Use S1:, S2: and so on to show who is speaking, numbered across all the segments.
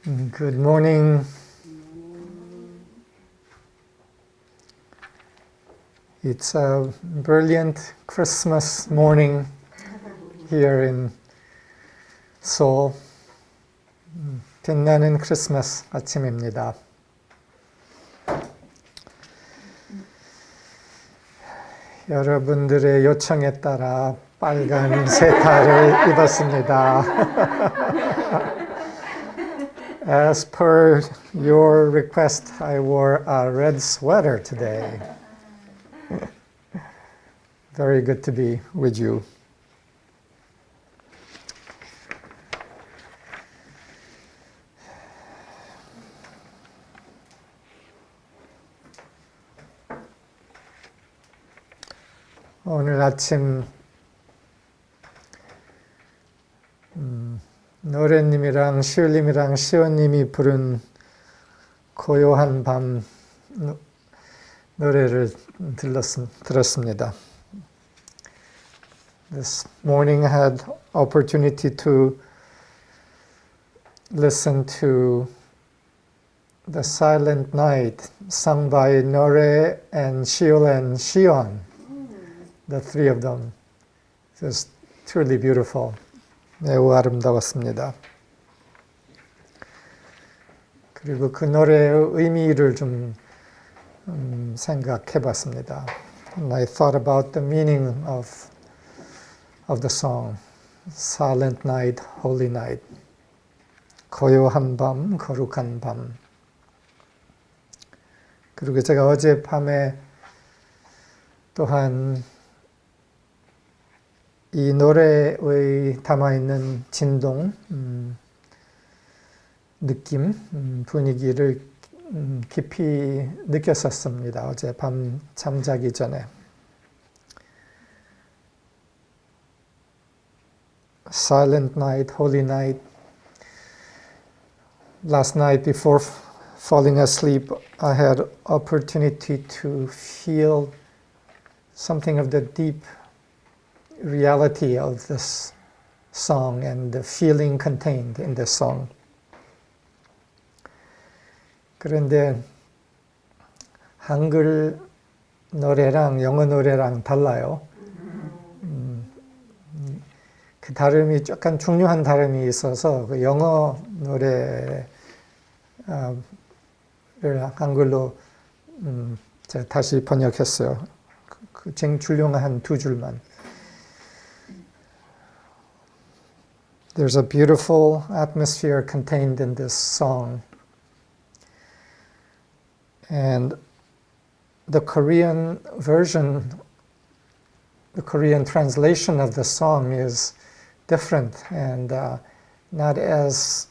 S1: Good morning. It's a brilliant Christmas morning here in Seoul. 빛나는 크리스마스 아침입니다. 여러분들의 요청에 따라 빨간 세타를 입었습니다. As per your request, I wore a red sweater today. Very good to be with you. 오늘 아침 노래님이랑 시울님이랑 시온님이 부른 고요한 밤 노래를 들었습니다. This morning I had opportunity to listen to The Silent Night sung by Nore and Shiol and Shion, the three of them. It was truly beautiful. 매우 아름다웠습니다. 그리고 그 노래의 의미를 좀 생각해 봤습니다. And I thought about the meaning of the song. Silent night, holy night. 고요한 밤, 거룩한 밤. 그리고 제가 어젯밤에 또한 이 노래의 담아있는 진동, 느낌, 분위기를 깊이 느꼈었습니다. 어젯밤 잠자기 전에. Silent night, holy night. Last night before falling asleep, I had opportunity to feel something of the deep reality of this song and the feeling contained in this song. 그런데 한글 노래랑 영어 노래랑 달라요. 그 다름이 약간 중요한 다름이 있어서 그 영어 노래를 한글로 제가 다시 번역했어요. 그 중요한 두 줄만. There's a beautiful atmosphere contained in this song. And the Korean version, the Korean translation of the song is different and not as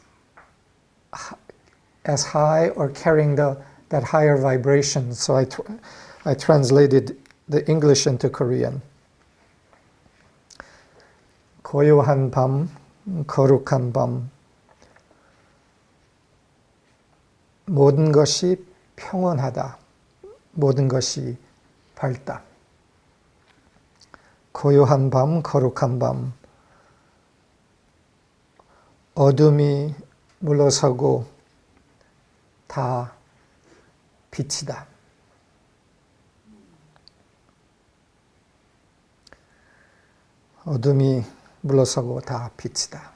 S1: high or carrying that higher vibration. So I translated the English into Korean. 고요한 밤, 거룩한 밤, 모든 것이 평온하다, 모든 것이 밝다. 고요한 밤, 거룩한 밤, 어둠이 물러서고 다 빛이다. 어둠이 물러서고 다 빛이다.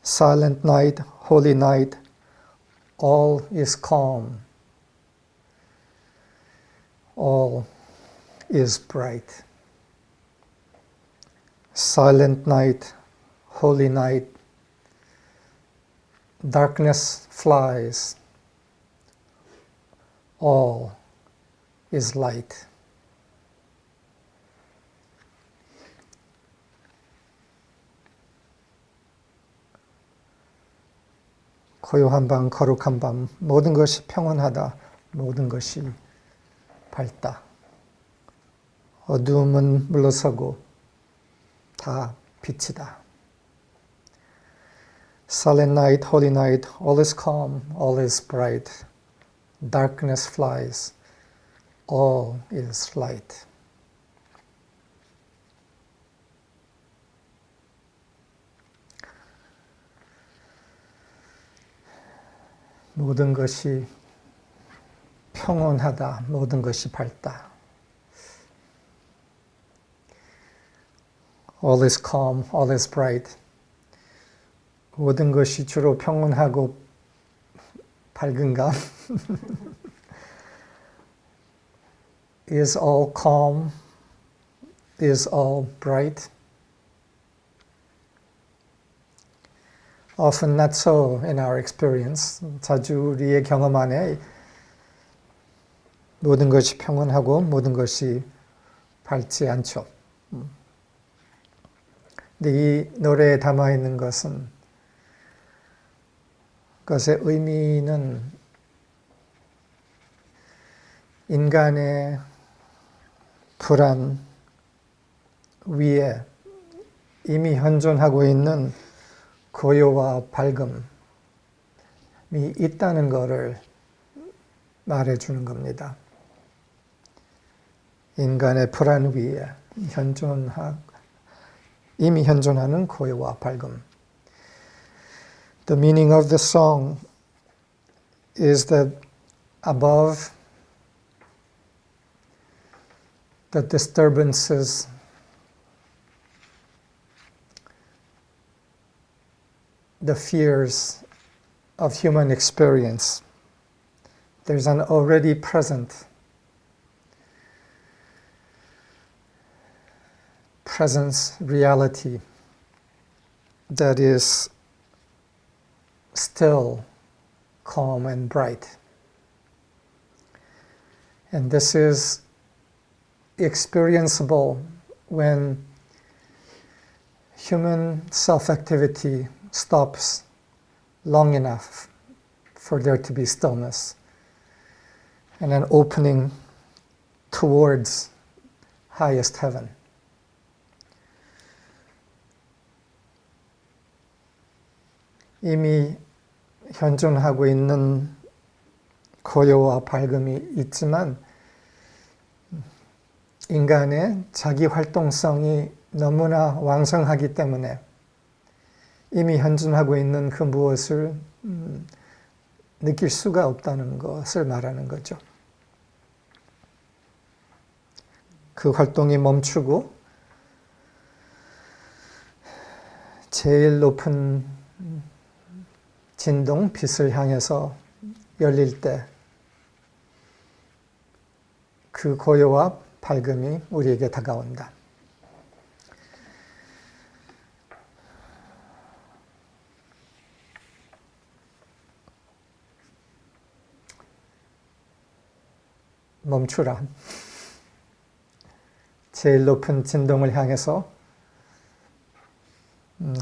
S1: Silent night, holy night, all is calm. All is bright. Silent night, holy night, darkness flies. All is light. 고요한 밤, 거룩한 밤, 모든 것이 평온하다, 모든 것이 밝다. 어두움은 물러서고 다 빛이다. Silent night, holy night, all is calm, all is bright. Darkness flies, all is light. 모든 것이 평온하다, 모든 것이 밝다. All is calm, all is bright. 모든 것이 주로 평온하고 밝은가? Is all calm? Is all bright? Often not so in our experience. 자주 우리의 경험 안에 모든 것이 평온하고 모든 것이 밝지 않죠. 근데 이 노래에 담아 있는 것은 그것의 의미는 인간의 불안 위에 이미 현존하고 있는 고요와 밝음이 있다는 것을 말해주는 겁니다. 인간의 불안 위에 이미 현존하는 고요와 밝음. The meaning of the song is that above the disturbances the fears of human experience, there's an already present presence reality that is still, calm, and bright. And this is experienceable when human self-activity stops long enough for there to be stillness and an opening towards highest heaven. 이미 현존하고 있는 고요와 밝음이 있지만 인간의 자기 활동성이 너무나 왕성하기 때문에 이미 현존하고 있는 그 무엇을 느낄 수가 없다는 것을 말하는 거죠. 그 활동이 멈추고 제일 높은 진동, 빛을 향해서 열릴 때 그 고요와 밝음이 우리에게 다가온다. 멈추라. 제일 높은 진동을 향해서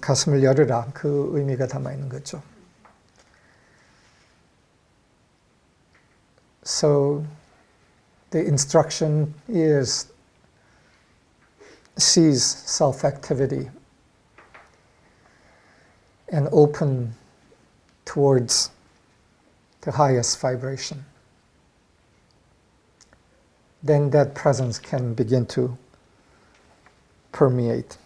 S1: 가슴을 열으라. 그 의미가 담아 있는 거죠. So the instruction is seize self-activity and open towards the highest vibration. Then that presence can begin to permeate.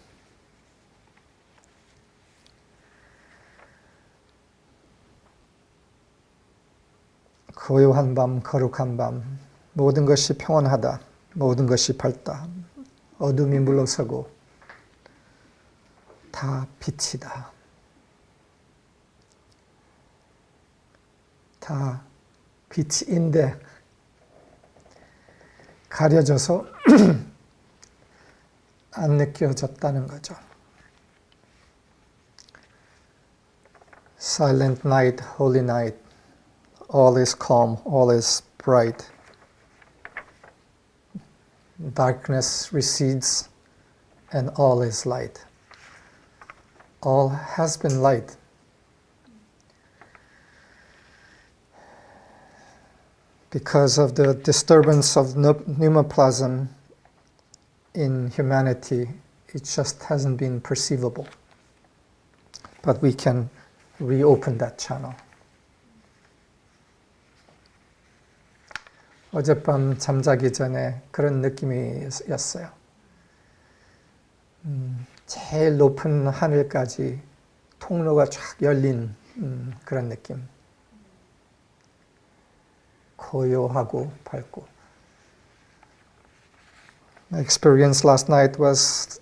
S1: 고요한 밤, 거룩한 밤, 모든 것이 평온하다, 모든 것이 밝다, 어둠이 물러서고 다 빛이다. 다 빛인데 가려져서 안 느껴졌다는 거죠. Silent night, holy night, all is calm, all is bright. Darkness recedes and all is light. All has been light. Because of the disturbance of pneumoplasm in humanity, it just hasn't been perceivable. But we can reopen that channel. 어젯밤 잠자기 전에 그런 느낌이었어요. 제일 높은 하늘까지 통로가 쫙 열린 그런 느낌. 고요하고 밝고. My experience last night was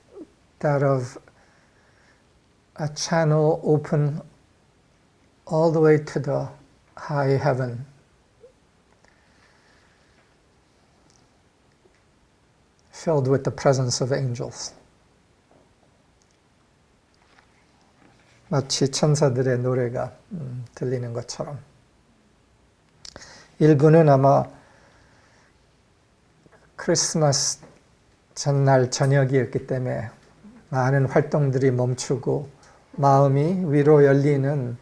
S1: that of a channel open all the way to the high heaven. Filled with the presence of angels. 마치 천사들의 노래가 들리는 것처럼. 일부는 아마 크리스마스 전날 저녁이었기 때문에 많은 활동들이 멈추고 마음이 위로 열리는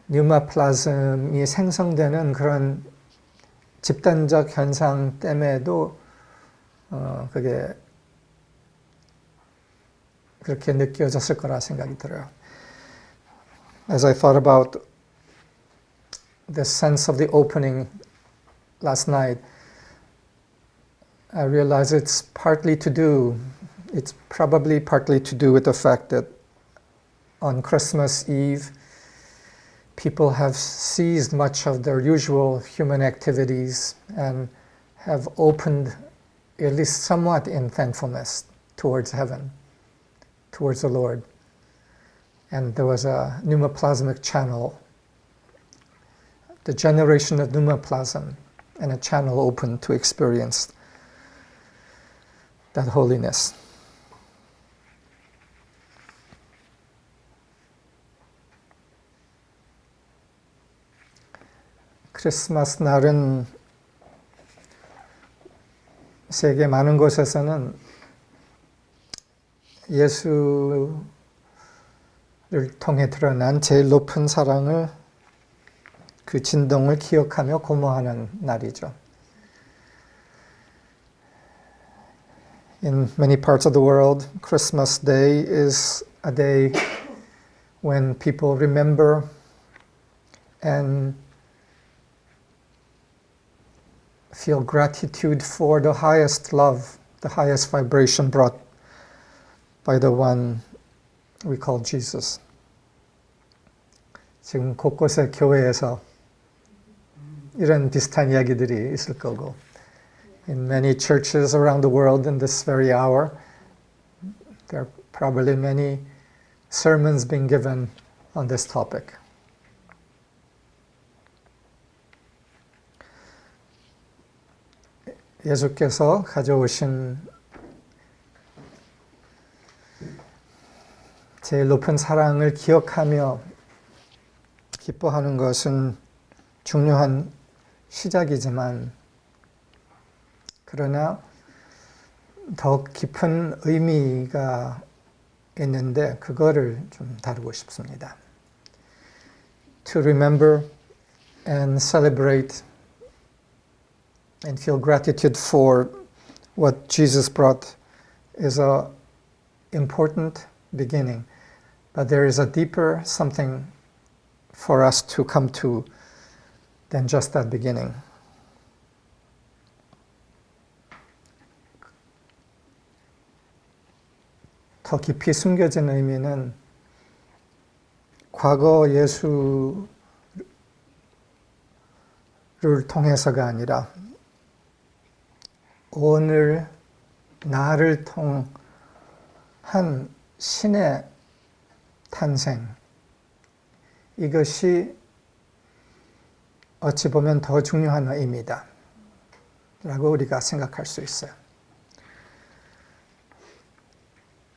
S1: 뉴마플라즘이 생성되는 그런 집단적 현상 때문에도 그게 그렇게 느껴졌을 거라 생각이 들어요. As I thought about the sense of the opening last night, I realized it's probably partly to do with the fact that on Christmas Eve, people have ceased much of their usual human activities and have opened, at least somewhat in thankfulness, towards heaven, towards the Lord. And there was a pneumoplasmic channel, the generation of pneumoplasm, and a channel open to experience that holiness. 크리스마스 날은 세계 많은 곳에서는 예수를 통해 드러난 제일 높은 사랑을, 그 진동을 기억하며 고마워하는 날이죠. In many parts of the world, Christmas Day is a day when people remember and feel gratitude for the highest love, the highest vibration brought by the one we call Jesus. 지금 곳곳의 교회에서 이런 비슷한 이야기들이 있을 거고, in many churches around the world in this very hour, there are probably many sermons being given on this topic. 예수께서 가져오신 제일 높은 사랑을 기억하며 기뻐하는 것은 중요한 시작이지만, 그러나 더 깊은 의미가 있는데 그거를 좀 다루고 싶습니다. To remember and celebrate and feel gratitude for what Jesus brought is an important beginning. But there is a deeper something for us to come to than just that beginning. 더 깊이 숨겨진 의미는 과거 예수를 통해서가 아니라 오늘 나를 통한 신의 탄생, 이것이 어찌 보면 더 중요한 의미다 라고 우리가 생각할 수 있어요.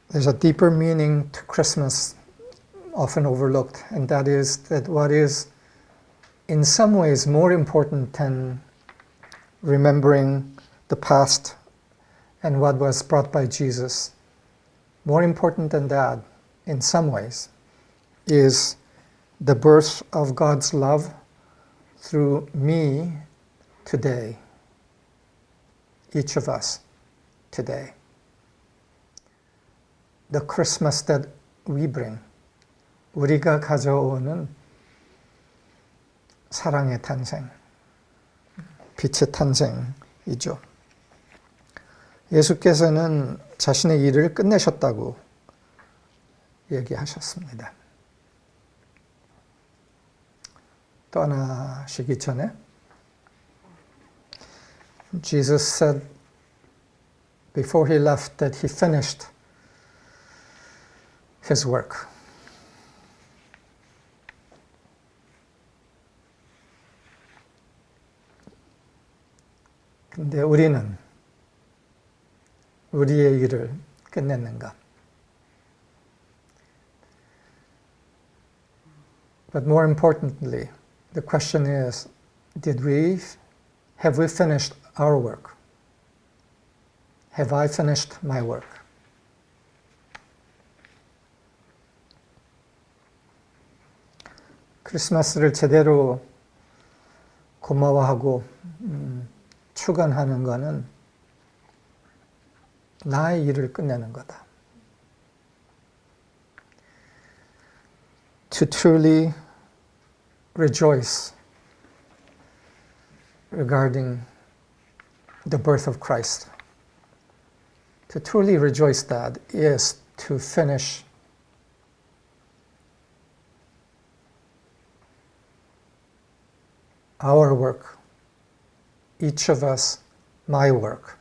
S1: There's a deeper meaning to Christmas often overlooked, and that is that what is in some ways more important than remembering the past and what was brought by Jesus, more important than that in some ways is the birth of God's love through me today, each of us today. The Christmas that we bring, 우리가 가져오는 사랑의 탄생, 빛의 탄생이죠. 예수께서는 자신의 일을 끝내셨다고 얘기하셨습니다. 떠나시기 전에 Jesus said before he left that he finished his work. 근데 우리는 우리의 일을 끝냈는가? But more importantly, the question is, have we finished our work? Have I finished my work? 크리스마스를 제대로 고마워하고 축원하는 것은 나의 일을 끝내는 거다. To truly rejoice regarding the birth of Christ. To truly rejoice that is to finish our work, each of us, my work.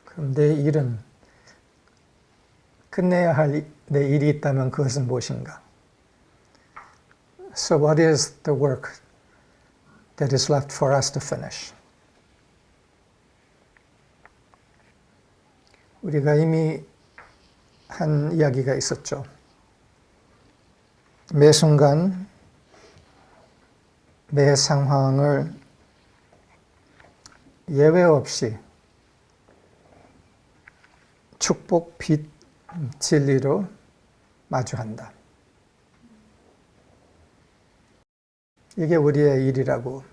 S1: 그럼 내 일은 끝내야 할 내 일이 있다면 그것은 무엇인가? So what is the work that is left for us to finish? 우리가 이미 한 이야기가 있었죠. 매 순간, 매 상황을 예외 없이 축복, 빛, 진리로 마주한다. 이게 우리의 일이라고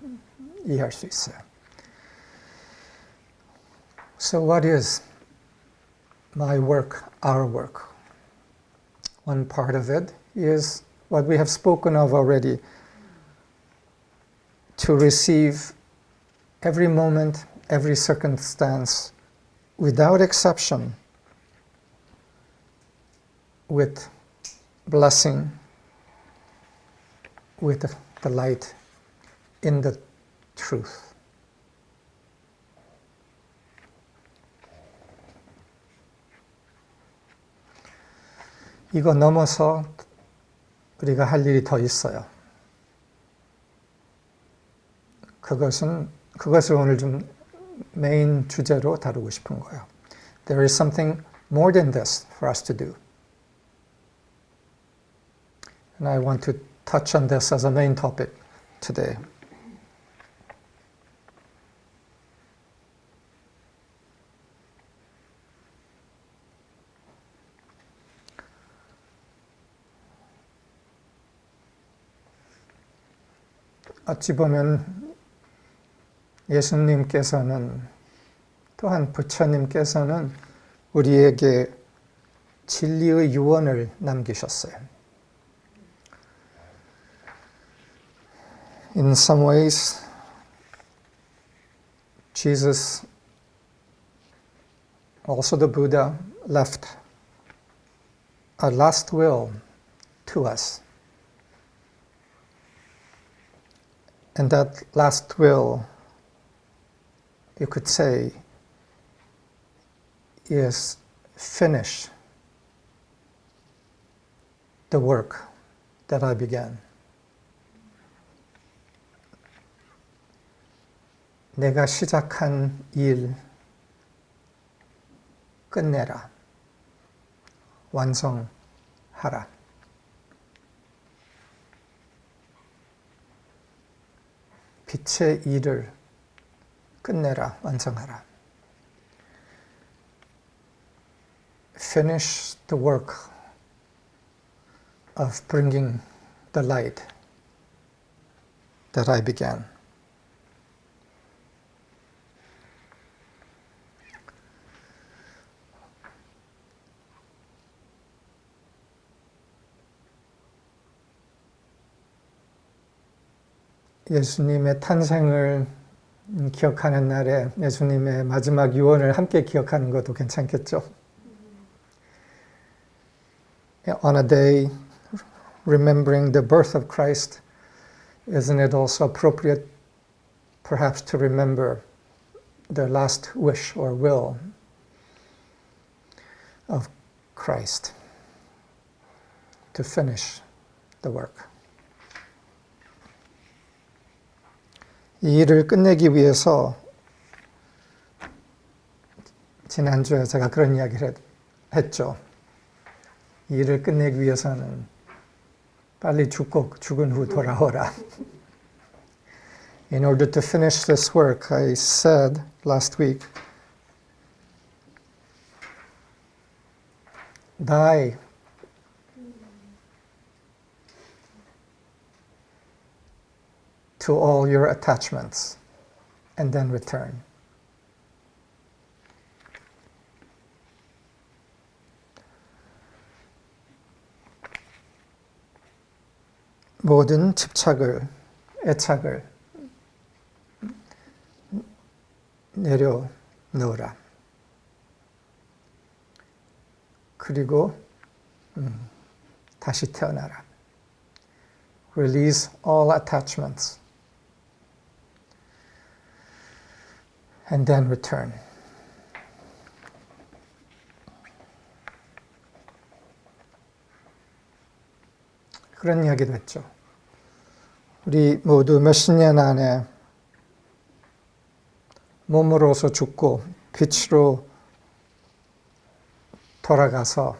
S1: 이해할 수 있어요. So what is my work, our work? One part of it is what we have spoken of already, to receive every moment, every circumstance, without exception, with blessing, with the light in the truth. 이거 넘어서 우리가 할 일이 더 있어요. 그것을 오늘 좀 메인 주제로 다루고 싶은 거예요. There is something more than this for us to do. And I want to touch on this as a main topic today. 어찌 보면 예수님께서는 또한 부처님께서는 우리에게 진리의 유언을 남기셨어요. In some ways, Jesus, also the Buddha, left a last will to us. And that last will, you could say, is finish the work that I began. 내가 시작한 일 끝내라. 완성하라. 빛의 일을 끝내라. 완성하라. Finish the work of bringing the light that I began. 예수님의 탄생을 기억하는 날에 예수님의 마지막 유언을 함께 기억하는 것도 괜찮겠죠. On a day remembering the birth of Christ, isn't it also appropriate perhaps to remember the last wish or will of Christ to finish the work? 이 일을 끝내기 위해서 지난주에 제가 그런 이야기를 했죠. 이 일을 끝내기 위해서는 빨리 죽고 죽은 후 돌아오라. In order to finish this work, I said last week, die to all your attachments and then return. 모든 집착을, 애착을 내려놓으라. 그리고 다시 태어나라. Release all attachments and then return. 그런 이야기도 했죠. 우리 모두 몇십 년 안에 몸으로서 죽고 빛으로 돌아가서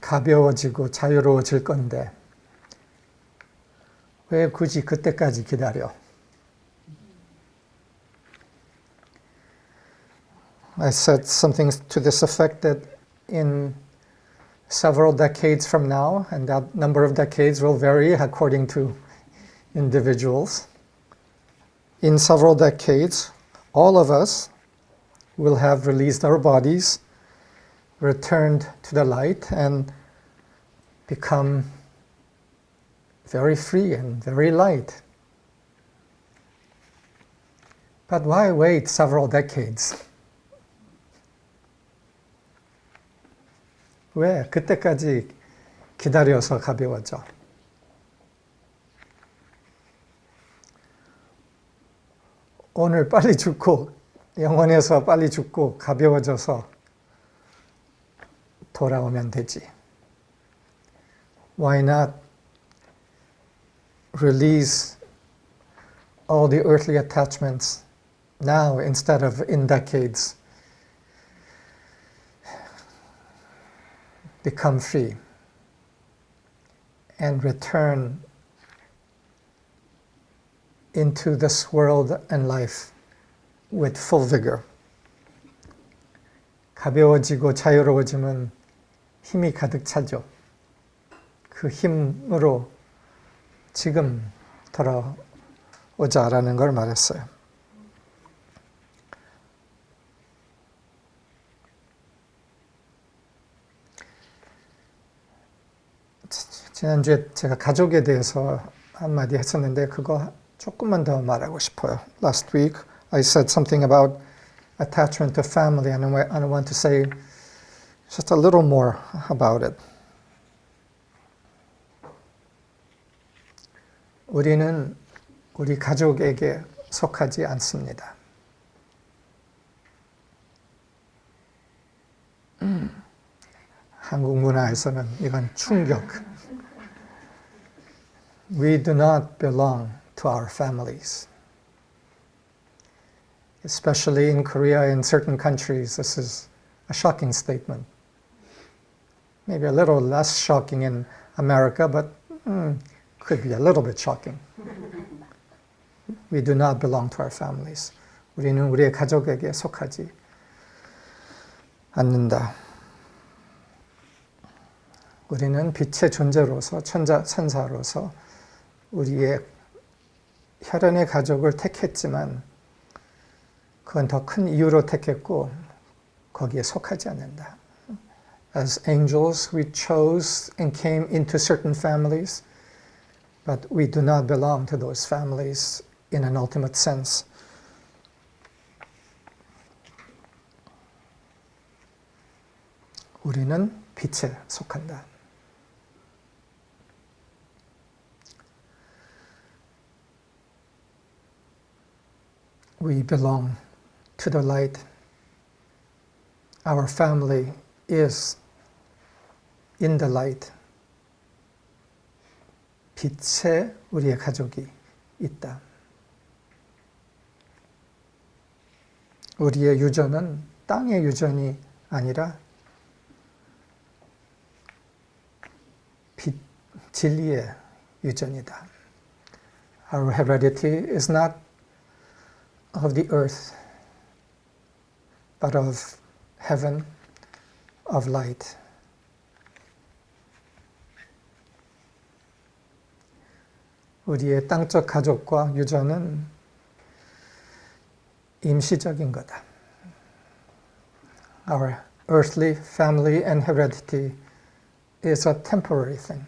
S1: 가벼워지고 자유로워질 건데 왜 굳이 그때까지 기다려? I said something to this effect that in several decades from now, and that number of decades will vary according to individuals. In several decades, all of us will have released our bodies, returned to the light, and become very free and very light. But why wait several decades? 왜 그때까지 기다려서 가벼워져? 오늘 빨리 죽고 영원에서 빨리 죽고 가벼워져서 돌아오면 되지. Why not release all the earthly attachments now instead of in decades? Become free and return into this world and life with full vigor. 가벼워지고 자유로워지면 힘이 가득 차죠. 그 힘으로 지금 돌아오자라는 걸 말했어요. 지난주에 제가 가족에 대해서 한마디 했었는데 그거 조금만 더 말하고 싶어요. Last week I said something about attachment to family and I want to say just a little more about it. 우리는 우리 가족에게 속하지 않습니다. 한국 문화에서는 이건 충격. We do not belong to our families. Especially in Korea, in certain countries, this is a shocking statement. Maybe a little less shocking in America, but could be a little bit shocking. We do not belong to our families. 우리는 우리의 가족에게 속하지 않는다. 우리는 빛의 존재로서, 천사로서 우리의 혈연의 가족을 택했지만 그건 더 큰 이유로 택했고 거기에 속하지 않는다. As angels, we chose and came into certain families, but we do not belong to those families in an ultimate sense. 우리는 빛에 속한다. We belong to the light. Our family is in the light. 빛에 우리의 가족이 있다. 우리의 유전은 땅의 유전이 아니라 빛, 진리의 유전이다. Our heredity is not of the earth, but of heaven, of light. 우리의 땅적 가족과 유전은 임시적인 거다. Our earthly family and heredity is a temporary thing.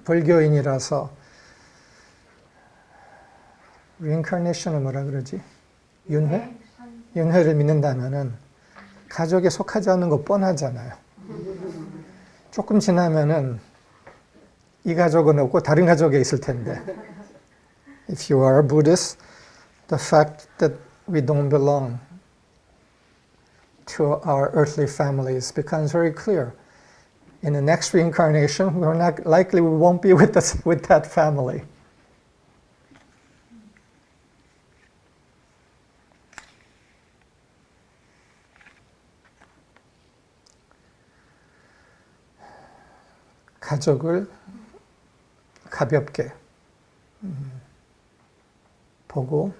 S1: 불교인이라서 reincarnation을 뭐라 그러지? 윤회? 윤회를 믿는다면은 가족에 속하지 않는 거 뻔하잖아요. 조금 지나면은 이 가족은 없고 다른 가족에 있을 텐데. If you are a Buddhist, the fact that we don't belong to our earthly families becomes very clear. In the next reincarnation, we won't be with that family. 가족을 가볍게 보고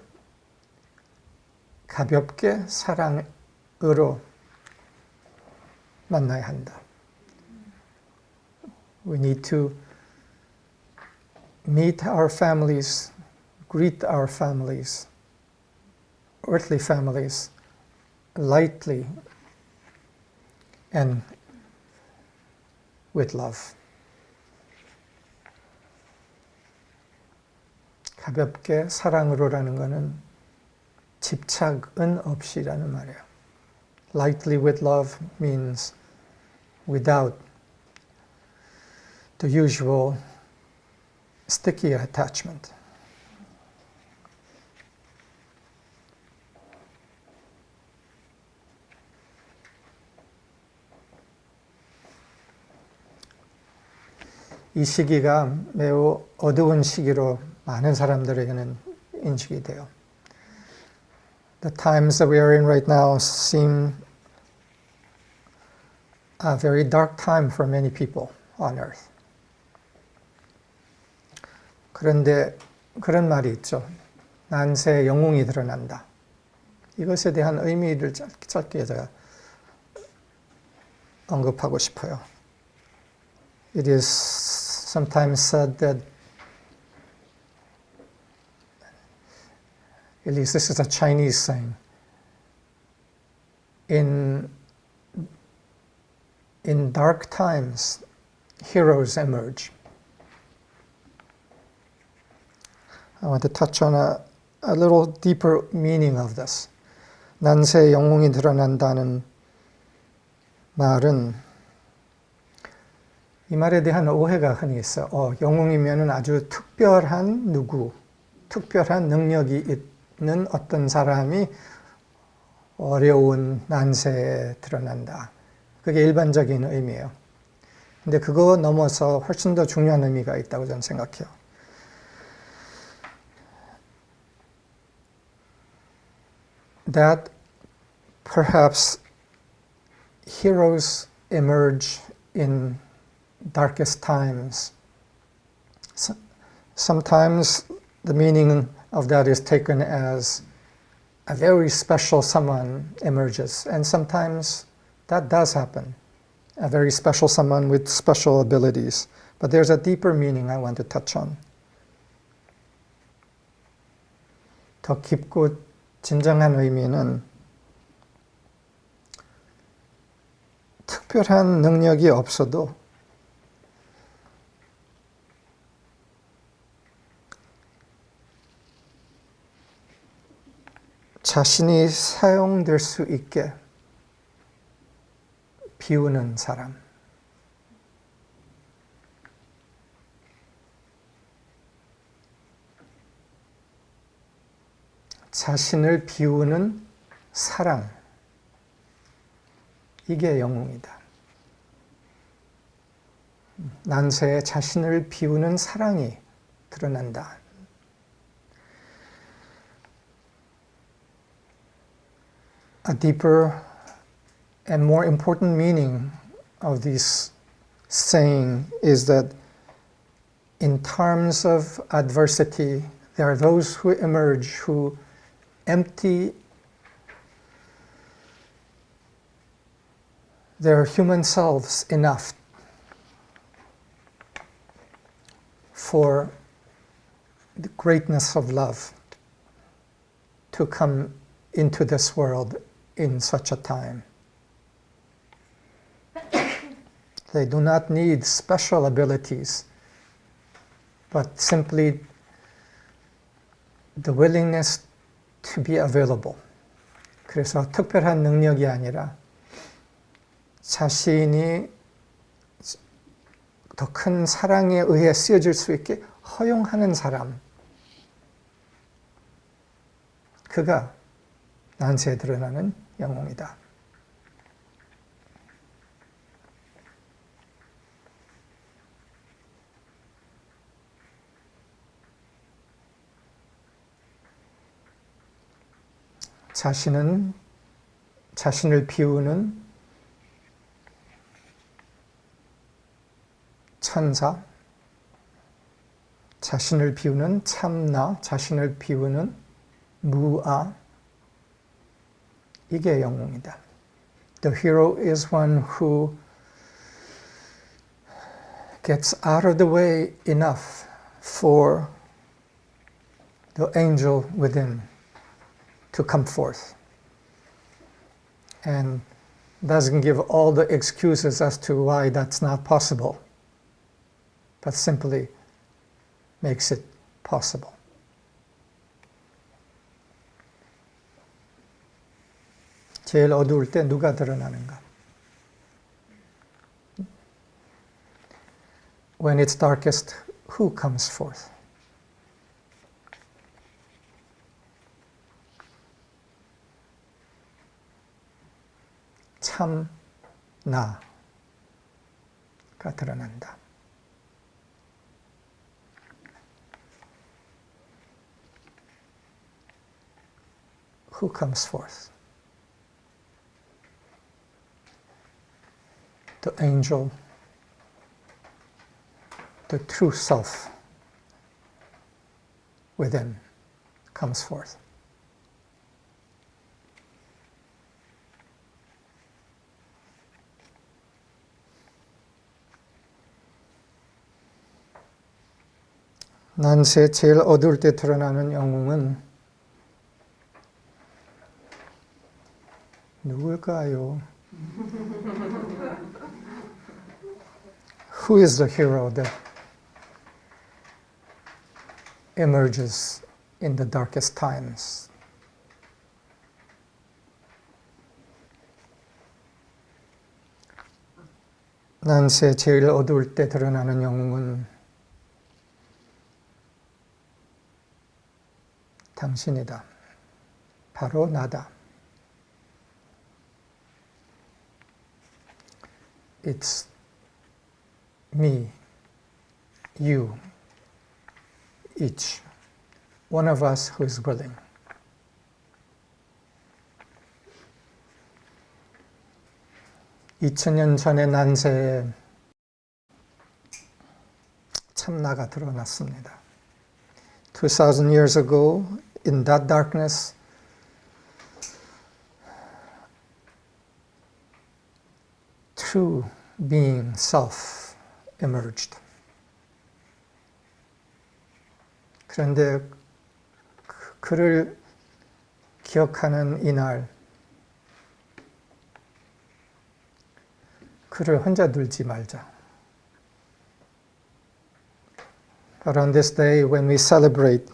S1: 가볍게 사랑으로 만나야 한다. We need to meet our families, greet our families, earthly families, lightly and with love. 가볍게 사랑으로라는 것은 집착은 없이라는 말이에요. Lightly with love means without the usual sticky attachment. 이 시기가 매우 어두운 시기로 많은 사람들에게는 인식이 돼요. The times that we are in right now seem a very dark time for many people on earth. 그런데 그런 말이 있죠. 난세의 영웅이 드러난다. 이것에 대한 의미를 짧게 제가 언급하고 싶어요. It is sometimes said that, at least this is a Chinese saying, in dark times, heroes emerge. I want to touch on a little deeper meaning of this. 난세의 영웅이 드러난다는 말은 이 말에 대한 오해가 흔히 있어요. 영웅이면은 아주 특별한 누구, 특별한 능력이 있는 어떤 사람이 어려운 난세에 드러난다. 그게 일반적인 의미예요. 근데 그거 넘어서 훨씬 더 중요한 의미가 있다고 저는 생각해요. That perhaps heroes emerge in darkest times. Sometimes the meaning of that is taken as a very special someone emerges, and sometimes that does happen. A very special someone with special abilities. But there's a deeper meaning I want to touch on. 더 깊고 진정한 의미는 특별한 능력이 없어도 자신이 사용될 수 있게 비우는 사람. 자신을 비우는 사랑. 이게 영웅이다. 난세에 자신을 비우는 사랑이 드러난다. A deeper and more important meaning of this saying is that in times of adversity, there are those who emerge who empty their human selves enough for the greatness of love to come into this world in such a time. They do not need special abilities, but simply the willingness to be available. 그래서 특별한 능력이 아니라 자신이 더 큰 사랑에 의해 쓰여질 수 있게 허용하는 사람. 그가 난세에 드러나는 영웅이다. 자신을 비우는 천사, 자신을 비우는 참나, 자신을 비우는 무아, 이게 영웅이다. The hero is one who gets out of the way enough for the angel within to come forth and doesn't give all the excuses as to why that's not possible, but simply makes it possible. 제일 어두울 때 누가 드러나는가? When it's darkest, who comes forth? 참 나가 드러난다. Who comes forth? The angel, the true self within comes forth. 난세 제일 어두울 때 드러나는 영웅은 누굴까요? Who is the hero that emerges in the darkest times? 난세 제일 어두울 때 드러나는 영웅은 당신이다. 바로 나다. It's me, you, each, one of us who is willing. (2000년) 전의 난세에 참나가 드러났습니다. 2000 years ago, in that darkness, true being, self, emerged. 그런데 그를 기억하는 이날, 그를 혼자 두지 말자. But on this day, when we celebrate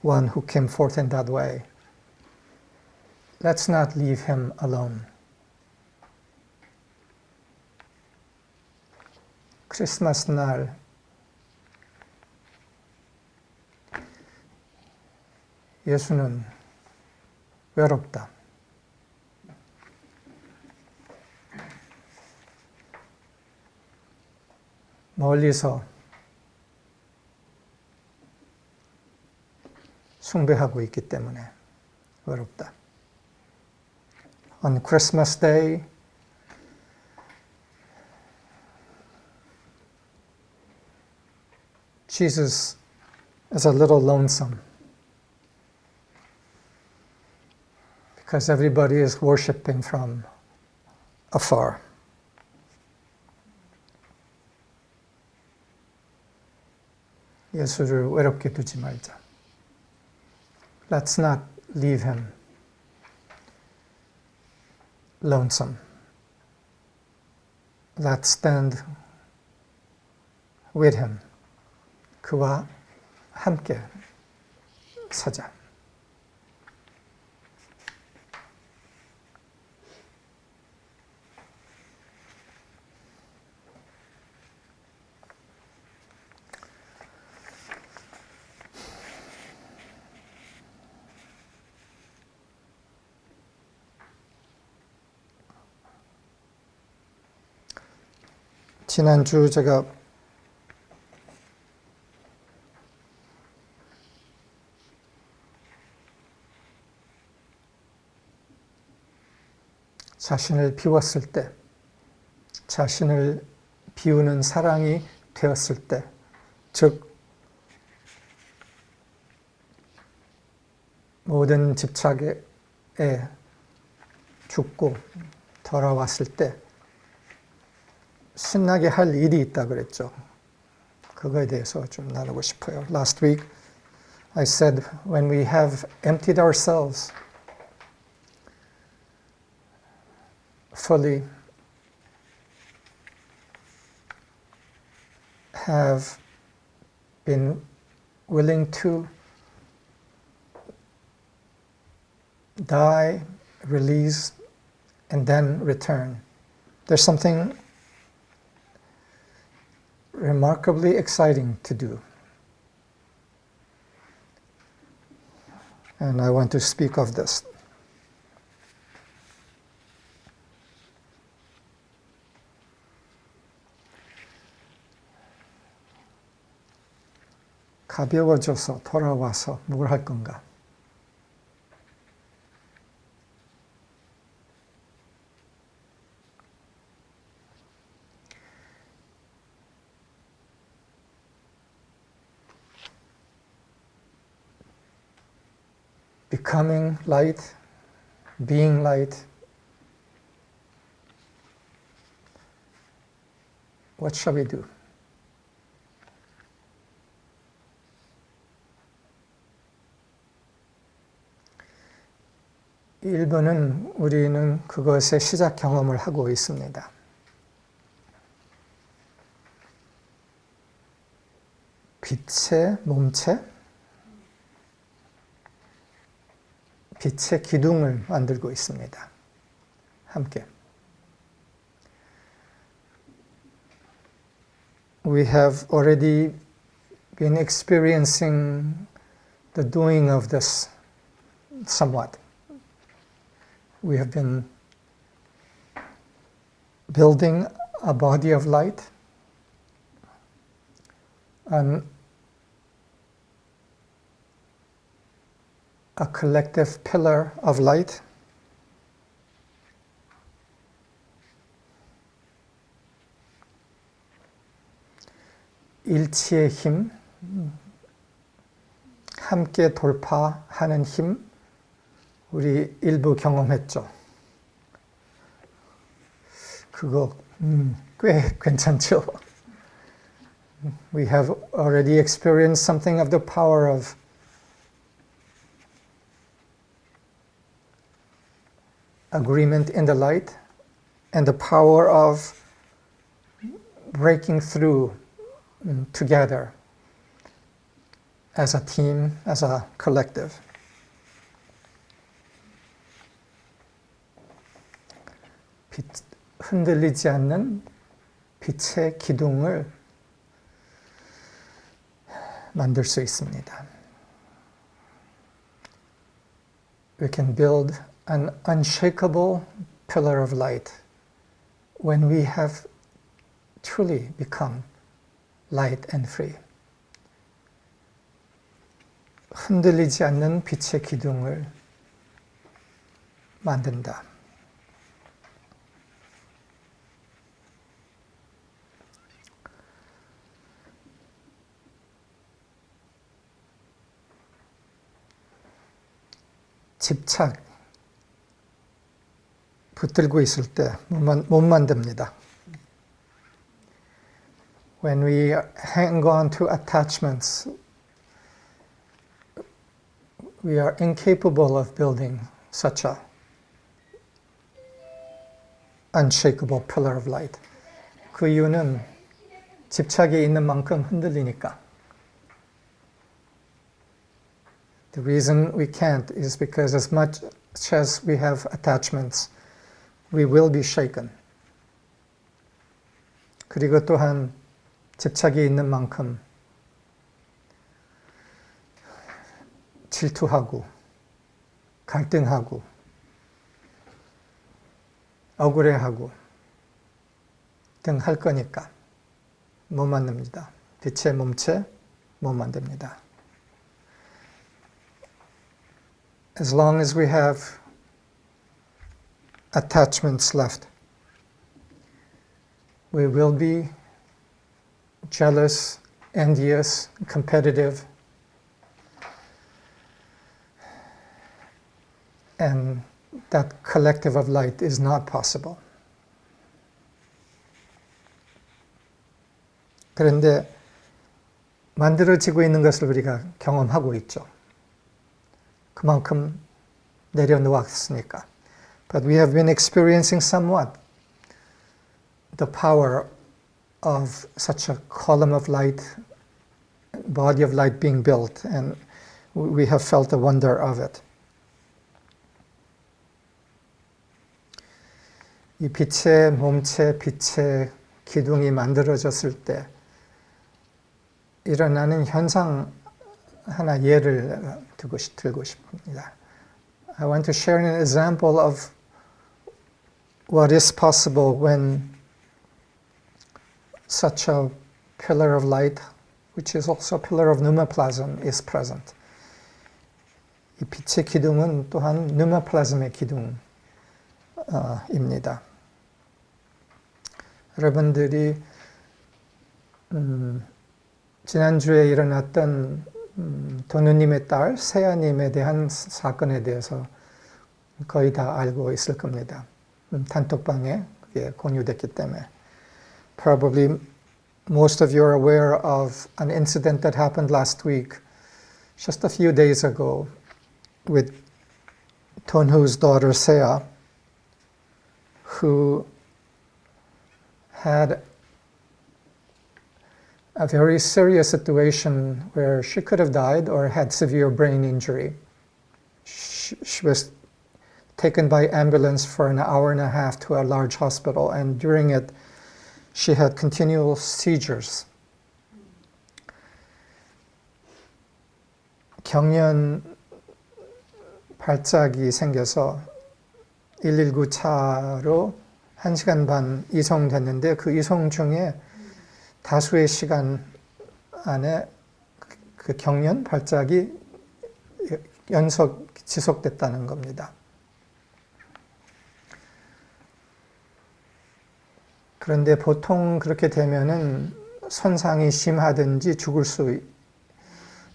S1: one who came forth in that way, let's not leave him alone. 크리스마스 날 예수는 외롭다. 멀리서 숭배하고 있기 때문에 외롭다. On Christmas Day, Jesus is a little lonesome because everybody is worshiping from afar. 예수를 외롭게 두지 말자. Let's not leave him lonesome. Let's stand with him. 그와 함께 서자. 지난주 제가 자신을 비웠을 때, 자신을 비우는 사랑이 되었을 때, 즉 모든 집착에 죽고 돌아왔을 때 신나게 할 일이 있다 그랬죠. 그거에 대해서 좀 나누고 싶어요. Last week I said when we have emptied ourselves fully, have been willing to die, release, and then return. There's something remarkably exciting to do. And I want to speak of this. 가벼워져서 돌아와서 뭘 할 건가? Becoming light, being light. What shall we do? 일부는 우리는 그것의 시작 경험을 하고 있습니다. 빛의 몸체, 빛의 기둥을 만들고 있습니다. 함께. We have already been experiencing the doing of this somewhat. We have been building a body of light on a collective pillar of light. 일치의 힘, 함께 돌파하는 힘, 우리 일부 경험했죠. 그거 꽤 괜찮죠? We have already experienced something of the power of agreement in the light and the power of breaking through together as a team, as a collective. 흔들리지 않는 빛의 기둥을 만들 수 있습니다. We can build an unshakable pillar of light when we have truly become light and free. 흔들리지 않는 빛의 기둥을 만든다. 집착, 붙들고 있을 때 못 만듭니다. When we hang on to attachments, we are incapable of building such a unshakable pillar of light. 그 이유는 집착이 있는 만큼 흔들리니까. The reason we can't is because as much as we have attachments, we will be shaken. 그리고 또한 집착이 있는 만큼 질투하고 갈등하고 억울해하고 등 할 거니까 못 만듭니다. 빛의 몸체 못 만듭니다. As long as we have attachments left, we will be jealous, envious, competitive, and that collective of light is not possible. 그런데 만들어지고 있는 것을 우리가 경험하고 있죠. 그만큼 내려놓았으니까. But we have been experiencing somewhat the power of such a column of light, body of light being built, and we have felt the wonder of it. 이 빛의 몸체, 빛의 기둥이 만들어졌을 때 일어나는 현상 하나 예를 들고 싶습니다. I want to share an example of what is possible when such a pillar of light, which is also a pillar of pneumoplasm, is present. 이 빛의 기둥은 또한 pneumoplasm의 기둥입니다. 여러분들이 지난주에 일어났던 도누님의 딸 세아님에 대한 사건에 대해서 거의 다 알고 있을 겁니다. 단톡방에 그게 공유됐기 때문에. Probably most of you are aware of an incident that happened last week, just a few days ago, with Tonhu's daughter Sea, who had a very serious situation where she could have died or had severe brain injury. She was taken by ambulance for an hour and a half to a large hospital, and during it she had continual seizures. 경련 발작이 생겨서 119 차로 1시간 반 이송됐는데 그 이송 중에 다수의 시간 안에 그 경련 발작이 지속됐다는 겁니다. 그런데 보통 그렇게 되면은 손상이 심하든지 죽을 수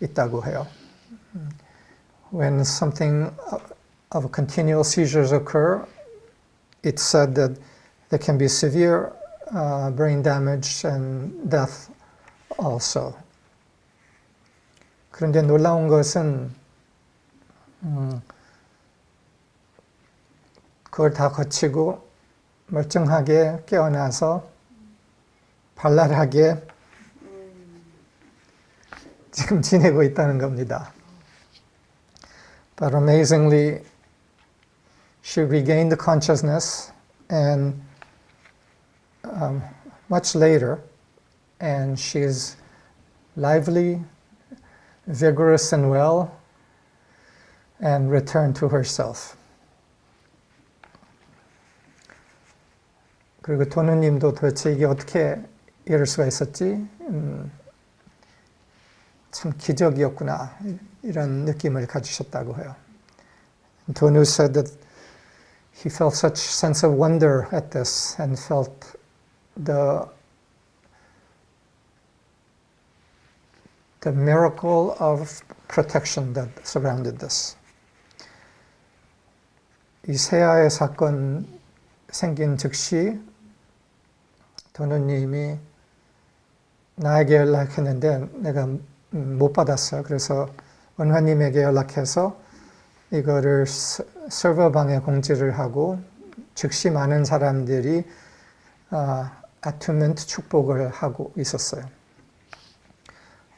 S1: 있다고 해요. When something of continual seizures occur, it's said that there can be severe brain damage and death also. 그런데 놀라운 것은 그걸 다 거치고 멀쩡하게 깨어나서 발랄하게 지금 지내고 있다는 겁니다. But amazingly, she regained the consciousness and much later, and she's lively, vigorous and well, and returned to herself. 그리고 도누님도 도대체 이게 어떻게 이럴 수가 있었지? 참 기적이었구나, 이런 느낌을 가지셨다고 해요. 도누 said that he felt such sense of wonder at this and felt the miracle of protection that surrounded this. 이 세아의 사건 생긴 즉시 도누님이 나에게 연락했는데 내가 못 받았어요. 그래서 원화님에게 연락해서 이거를 서버방에 공지를 하고 즉시 많은 사람들이 attunement 축복을 하고 있었어요.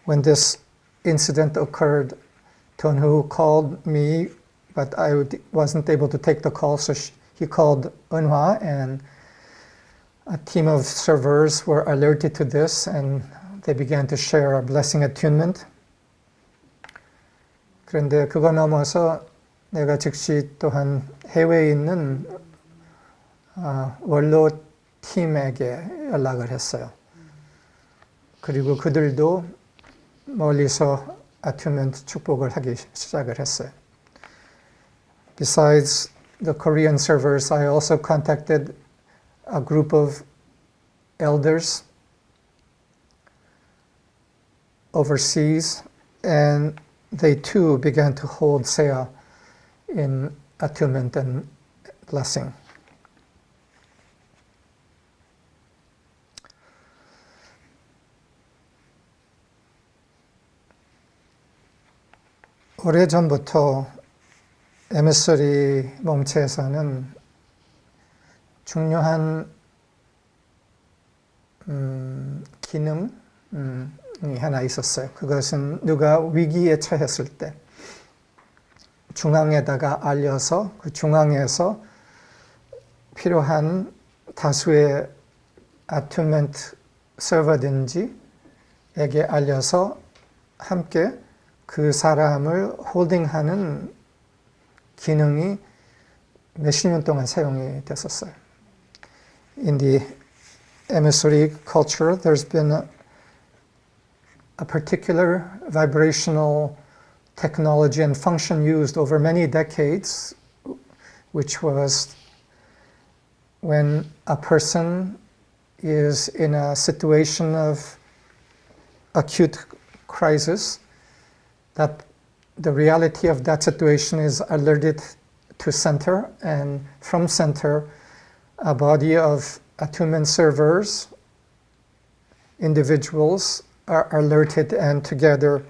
S1: When this incident occurred, Donhu called me, but I wasn't able to take the call, so he called Eunhwa, and a team of servers were alerted to this, and they began to share a blessing attunement. 그런데 그거 넘어서 내가 즉시 또한 해외에 있는 원로 팀에게 연락을 했어요. 그리고 그들도 멀리서 attunement 축복을 하기 시작을 했어요. Besides the Korean servers, I also contacted a group of elders overseas, and they too began to hold Seah in attunement and blessing. 오래전부터 MS소리 몸체에서는 중요한 기능이 하나 있었어요. 그것은 누가 위기에 처했을 때 중앙에다가 알려서 그 중앙에서 필요한 다수의 attunement 서버든지에게 알려서 함께 그 사람을 홀딩하는 기능이 몇십 년 동안 사용이 됐었어요. In the emissary culture, there's been a particular vibrational technology and function used over many decades, which was when a person is in a situation of acute crisis, that the reality of that situation is alerted to center, and from center, a body of attunement servers, individuals, are alerted, and together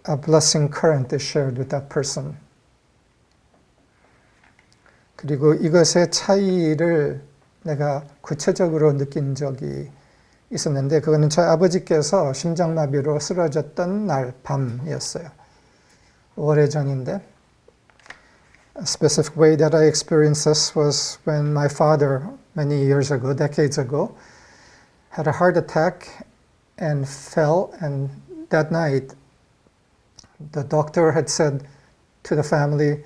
S1: a blessing current is shared with that person. 그리고 이것의 차이를 내가 구체적으로 느낀 적이 있었는데, 그거는 저희 아버지께서 심장마비로 쓰러졌던 날 밤이었어요. 오래전인데, a specific way that I experienced this was when my father, many years ago, decades ago, had a heart attack and fell, and that night the doctor had said to the family,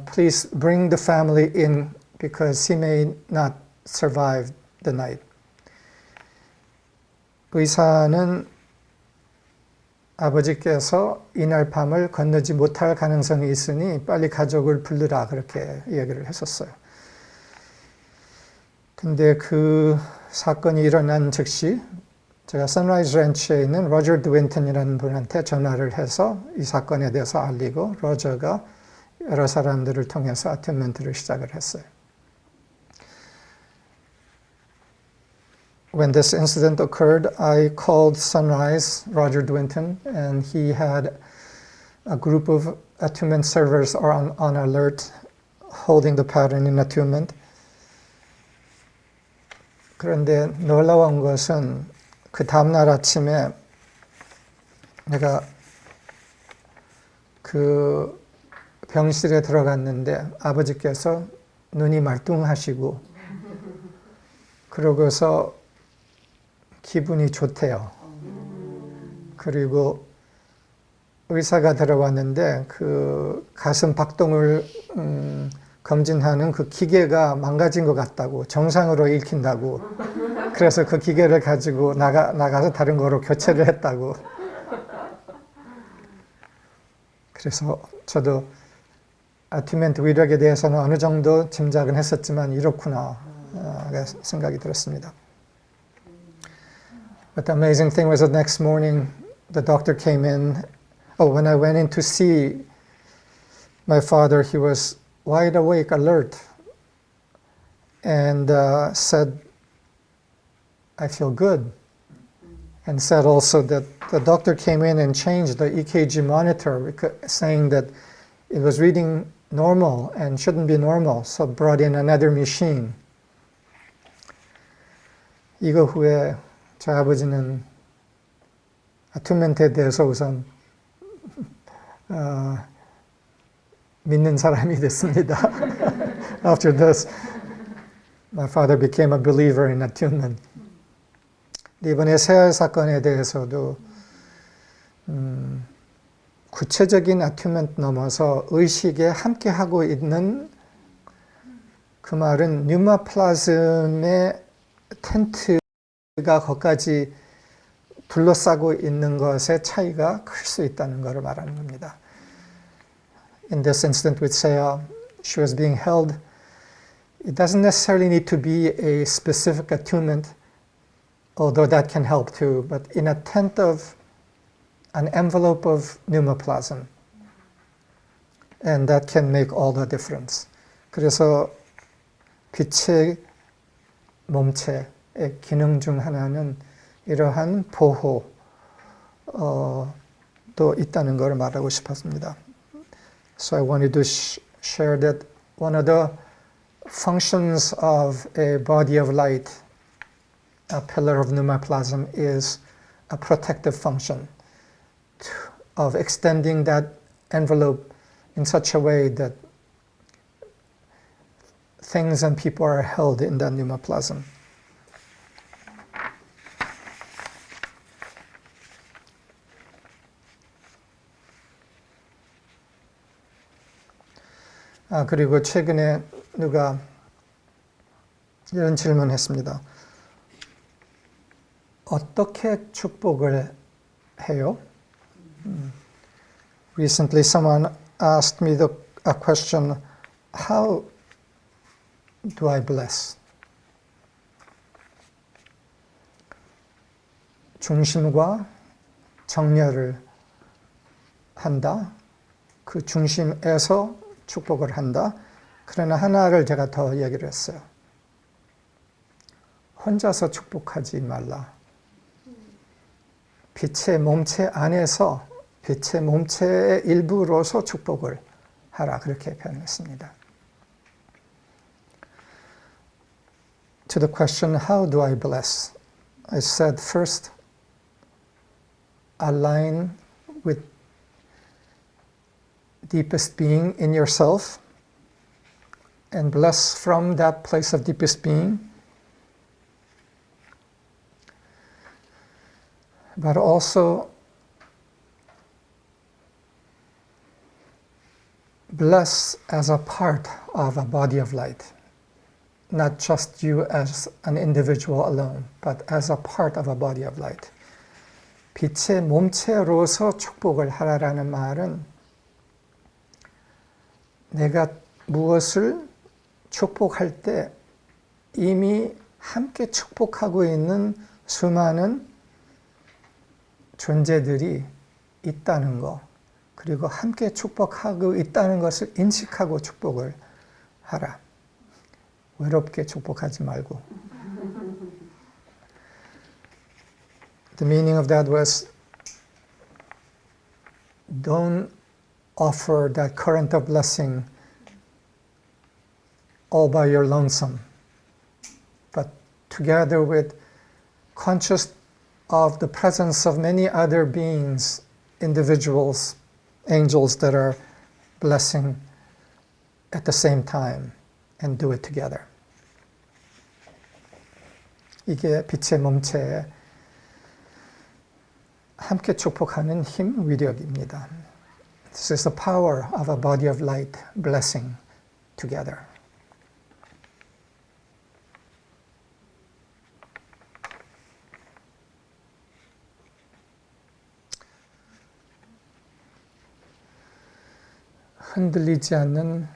S1: please bring the family in because he may not survive the night. 의사는 아버지께서 이날 밤을 건너지 못할 가능성이 있으니 빨리 가족을 부르라, 그렇게 얘기를 했었어요. 근데 그 사건이 일어난 즉시 제가 선라이즈 랜치에 있는 로저 드윈턴이라는 분한테 전화를 해서 이 사건에 대해서 알리고, 로저가 여러 사람들을 통해서 attunement를 시작을 했어요. When this incident occurred, I called Sunrise, Roger Dwinton, and he had a group of attunement servers on alert, holding the pattern in attunement. 그런데 놀라운 것은 그 다음날 아침에 내가 그 병실에 들어갔는데 아버지께서 눈이 말뚱하시고 그러고서 기분이 좋대요. 그리고 의사가 들어왔는데 그 가슴 박동을 검진하는 그 기계가 망가진 것 같다고, 정상으로 읽힌다고. 그래서 그 기계를 가지고 나가서 다른 거로 교체를 했다고. 그래서 저도 어튜먼트 위력에 대해서는 어느 정도 짐작은 했었지만 이렇구나 생각이 들었습니다. But the amazing thing was the next morning the doctor came in. When I went in to see my father, he was wide awake, alert, and said, I feel good. And said also that the doctor came in and changed the EKG monitor, saying that it was reading normal and shouldn't be normal, so brought in another machine. 이거 후에 저희 아버지는 어튜먼트에 대해서 우선 믿는 사람이 됐습니다. After this, my father became a believer in attunement. 이번에 새알 사건에 대해서도 구체적인 attunement 넘어서 의식에 함께하고 있는, 그 말은 뉴마플라즘의 텐트가 거기까지 둘러싸고 있는 것의 차이가 클 수 있다는 것을 말하는 겁니다. In this incident with Seya, she was being held. It doesn't necessarily need to be a specific attunement, although that can help too, but in a tent of an envelope of pneumoplasm. And that can make all the difference. 그래서 빛의 몸체의 기능 중 하나는 이러한 보호도 있다는 걸 말하고 싶었습니다. So I wanted to share that one of the functions of a body of light, a pillar of pneumoplasm, is a protective function of extending that envelope in such a way that things and people are held in that pneumoplasm. 그리고 최근에 누가 이런 질문했습니다. 어떻게 축복을 해요? Recently someone asked me a question, how do I bless? 중심과 정렬을 한다. 그 중심에서 축복을 한다. 그러나 하나를 제가 더 얘기를 했어요. 혼자서 축복하지 말라. 빛의 몸체 안에서 빛의 몸체의 일부로서 축복을 하라. 그렇게 표현했습니다. To the question, how do I bless? I said, first, align with deepest being in yourself and bless from that place of deepest being. But also bless as a part of a body of light. Not just you as an individual alone, but as a part of a body of light. 빛의 몸체로서 축복을 하라라는 말은 내가 무엇을 축복할 때 이미 함께 축복하고 있는 수많은 존재들이 있다는 것, 그리고 함께 축복하고 있다는 것을 인식하고 축복을 하라. 외롭게 축복하지 말고. The meaning of that was, don't offer that current of blessing all by your lonesome, but together with conscious of the presence of many other beings, individuals, angels that are blessing at the same time, and do it together. 이게 빛의 몸체에 함께 축복하는 힘, 위력입니다. This is the power of a body of light blessing together. 흔들리지 않는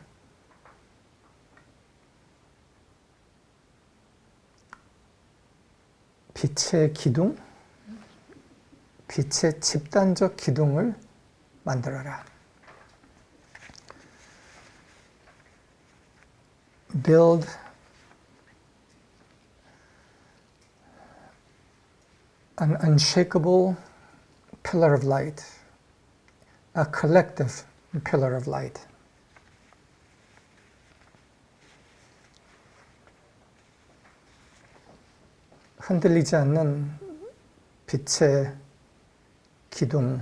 S1: 빛의 기둥, 빛의 집단적 기둥을 만들어라. Build an unshakable pillar of light, a collective pillar of light. 흔들리지 않는 빛의 기둥은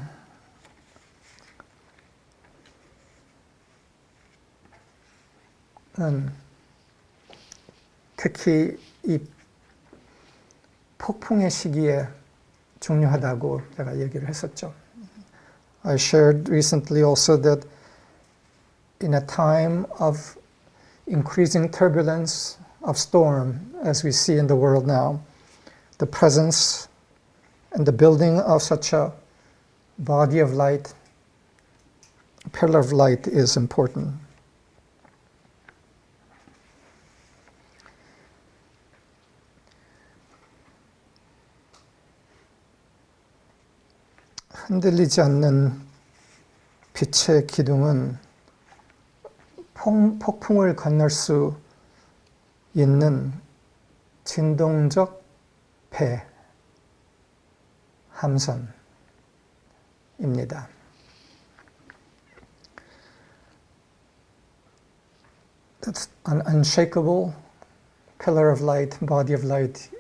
S1: 특히 이 폭풍의 시기에 중요하다고 제가 얘기를 했었죠. I shared recently also that in a time of increasing turbulence, of storm, as we see in the world now, the presence and the building of such a body of light, a pillar of light is important. 흔들리지 않는 빛의 기둥은 폭풍을 건널 수 있는 진동적 배, 함선입니다. An unshakable pillar of light, body of light,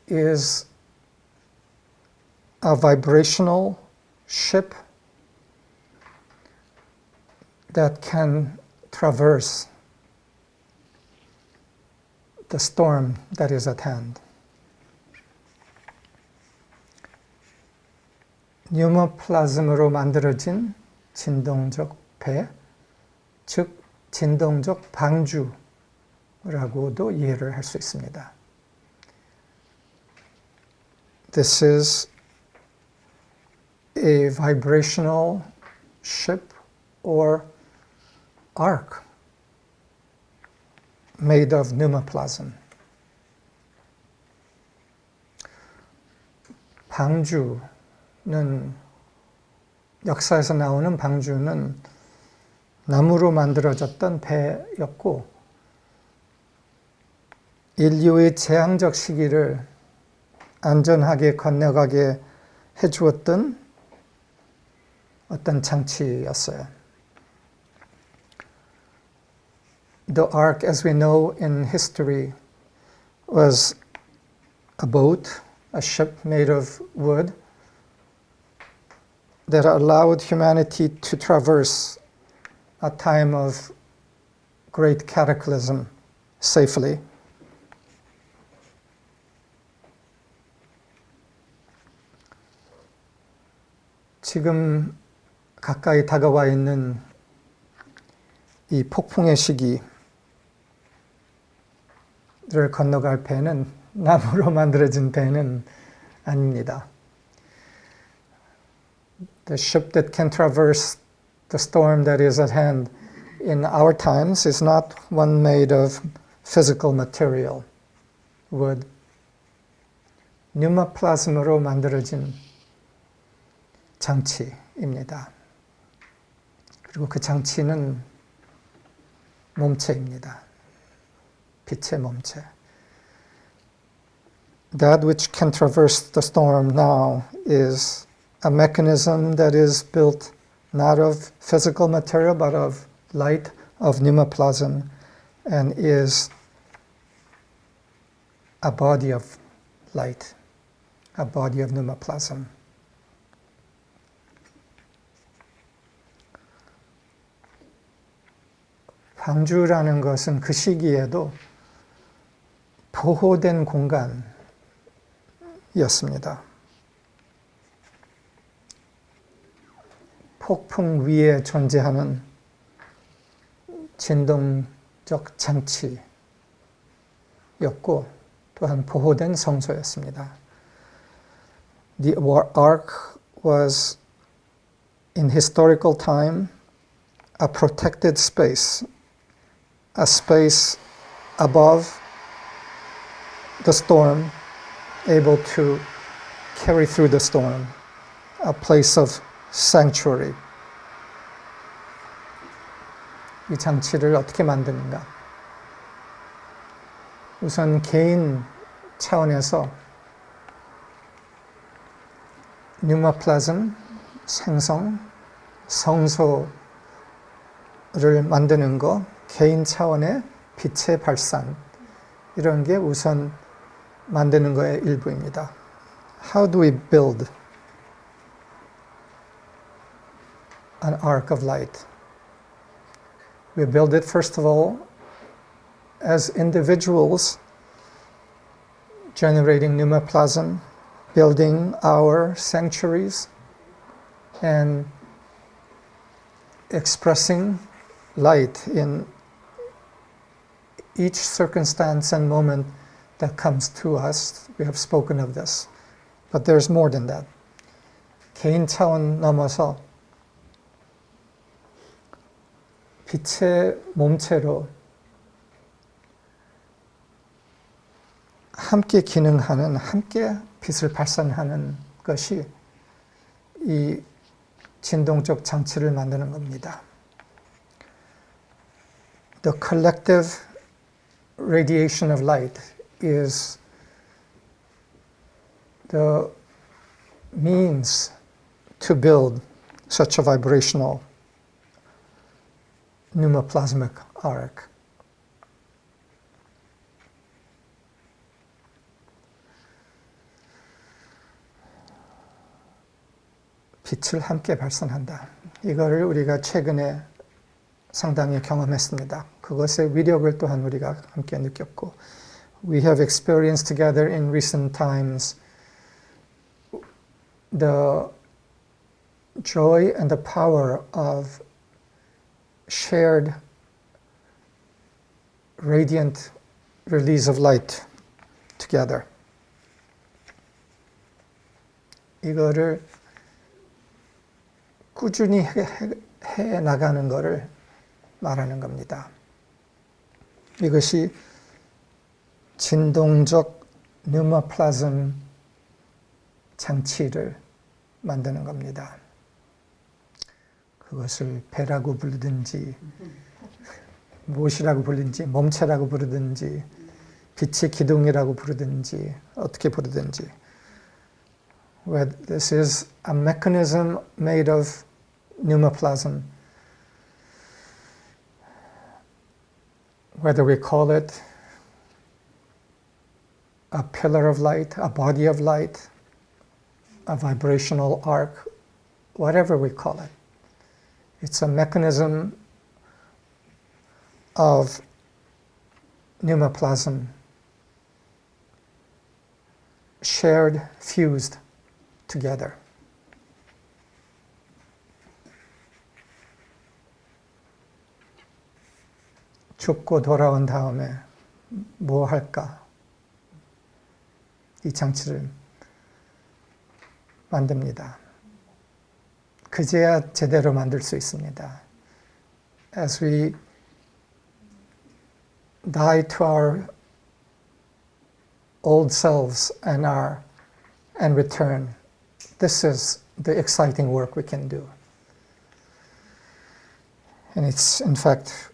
S1: is a vibrational ship that can traverse the storm that is at hand. 뉴머플라즘으로 만들어진 진동적 배, 즉 진동적 방주라고도 이해를 할 수 있습니다. This is a vibrational ship or ark made of pneumoplasm. 방주는, 역사에서 나오는 방주는 나무로 만들어졌던 배였고, 인류의 재앙적 시기를 안전하게 건너가게 해주었던 어떤 장치였어요. The ark, as we know in history, was a boat, a ship made of wood that allowed humanity to traverse a time of great cataclysm safely. 지금 가까이 다가와 있는 이 폭풍의 시기를 건너갈 배는 나무로 만들어진 배는 아닙니다. The ship that can traverse the storm that is at hand in our times is not one made of physical material, wood. 뉴머플라즘으로 만들어진 장치입니다. 그리고 그 장치는 몸체입니다. 빛의 몸체. That which can traverse the storm now is a mechanism that is built not of physical material but of light, of pneumoplasm, and is a body of light, a body of pneumoplasm. 방주라는 것은 그 시기에도 보호된 공간, 이었습니다. 폭풍 위에 존재하는 진동적 장치였고 또한 보호된 성소였습니다. The ark was in historical time a protected space, a space above the storm, able to carry through the storm, a place of sanctuary. 이 장치를 어떻게 만드는가? 우선 개인 차원에서 뉴마플라즘, 생성, 성소를 만드는 거, 개인 차원의 빛의 발산, 이런 게 우선 만드는 거의 일부입니다. How do we build an arc of light? We build it, first of all, as individuals, generating pneumoplasm, building our sanctuaries, and expressing light in each circumstance and moment that comes to us. We have spoken of this. But there's more than that. 개인 차원 넘어서 빛의 몸체로 함께 기능하는, 함께 빛을 발산하는 것이 이 진동적 장치를 만드는 겁니다. The collective radiation of light is the means to build such a vibrational pneumoplasmic arc. 빛을 함께 발산한다. 이거를 우리가 최근에 상당히 경험했습니다. 그것의 위력을 또한 우리가 함께 느꼈고, we have experienced together in recent times the joy and the power of shared radiant release of light together. 이거를 꾸준히 해 나가는 것을 말하는 겁니다. 이것이 진동적 pneumoplasm 장치를 만드는 겁니다. 그것을 배라고 부르든지 무엇이라고 부르든지 몸체라고 부르든지 빛의 기둥이라고 부르든지 어떻게 부르든지, where this is a mechanism made of pneumoplasm, whether we call it a pillar of light, a body of light, a vibrational arc, whatever we call it. It's a mechanism of pneumoplasm shared, fused together. 죽고 돌아온 다음에 뭐 할까? 이 장치를 만듭니다. 그제야 제대로 만들 수 있습니다. As we die to our old selves and return, this is the exciting work we can do. And it's in fact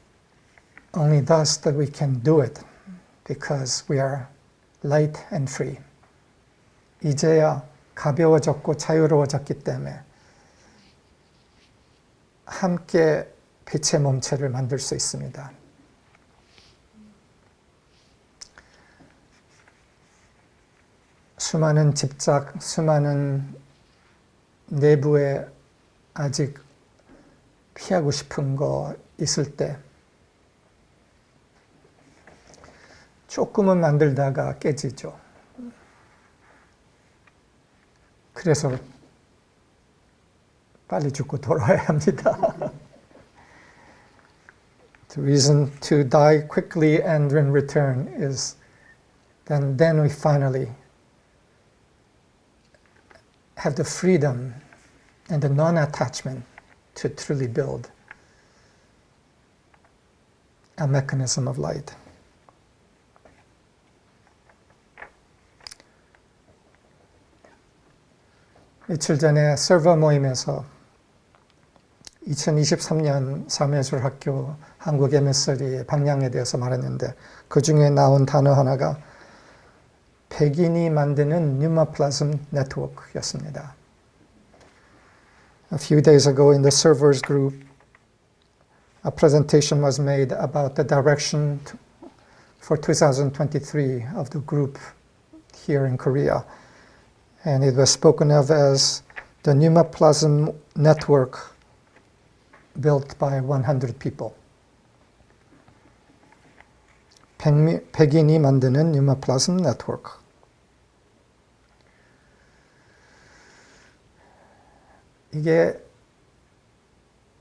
S1: only thus that we can do it, because we are light and free. 이제야 가벼워졌고 자유로워졌기 때문에 함께 빛의 몸체를 만들 수 있습니다. 수많은 집착, 수많은 내부에 아직 피하고 싶은 거 있을 때 조금은 만들다가 깨지죠. 그래서 빨리 죽고 돌아와야 합니다. The reason to die quickly and in return is then we finally have the freedom and the non-attachment to truly build a mechanism of light. 며칠 전에 서버 모임에서 2023년 삶의예술학교 한국 MSR의 방향에 대해서 말했는데 그 중에 나온 단어 하나가 백인이 만드는 뉴마플라즘 네트워크였습니다. A few days ago in the servers group, a presentation was made about the direction for 2023 of the group here in Korea. And it was spoken of as the pneumoplasm network built by 100 people. 백인이 만드는 pneumoplasm network. 이게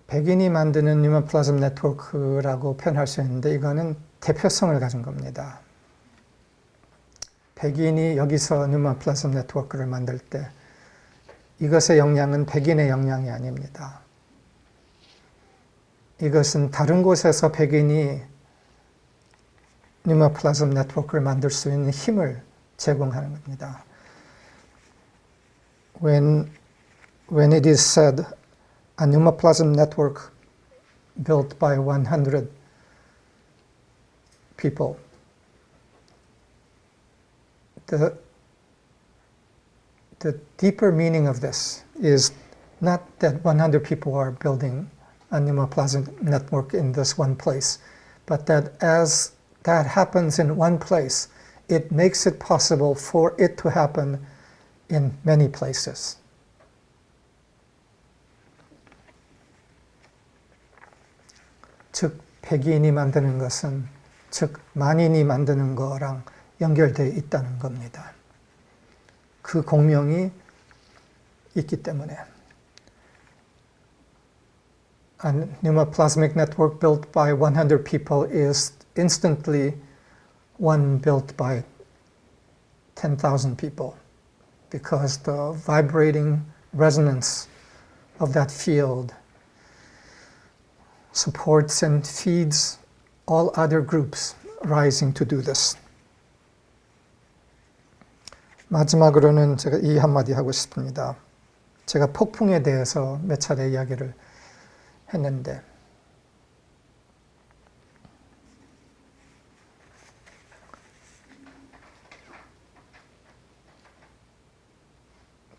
S1: 백인이 만드는 pneumoplasm network라고 표현할 수 있는데 이거는 대표성을 가진 겁니다. 백인이 여기서 pneumoplasm network를 만들 때 이것의 영향은 백인의 영향이 아닙니다. 이것은 다른 곳에서 백인이 pneumoplasm network를 만들 수 있는 힘을 제공하는 겁니다. When it is said a pneumoplasm network built by 100 people, the deeper meaning of this is not that 100 people are building a pneumoplasm network in this one place, but that as that happens in one place, it makes it possible for it to happen in many places. 즉, 백인이 만드는 것은 즉 만인이 만드는 거랑 연결되어 있다는 겁니다. 그 공명이 있기 때문에 a pneumoplasmic network built by 100 people is instantly one built by 10,000 people because the vibrating resonance of that field supports and feeds all other groups rising to do this. 마지막으로는 제가 이 한마디 하고 싶습니다. 제가 폭풍에 대해서 몇 차례 이야기를 했는데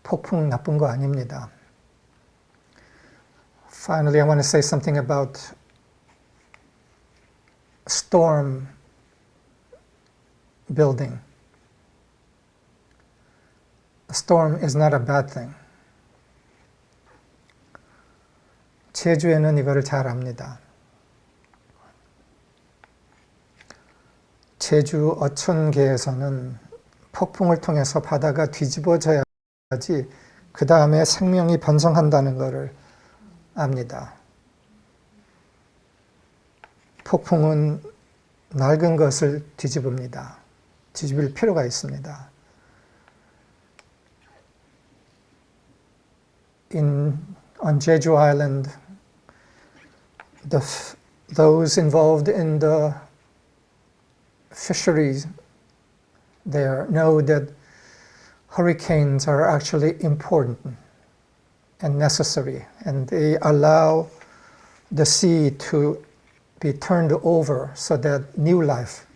S1: 폭풍 나쁜 거 아닙니다. Finally, I want to say something about storm building. A storm is not a bad thing. 제주에는 이거를 잘 압니다. 제주 어촌계에서는 폭풍을 통해서 바다가 뒤집어져야지 그 다음에 생명이 번성한다는 것을 압니다. 폭풍은 낡은 것을 뒤집읍니다. 뒤집을 필요가 있습니다. On Jeju Island, those involved in the fisheries there know that hurricanes are actually important and necessary, and they allow the sea to be turned over so that new life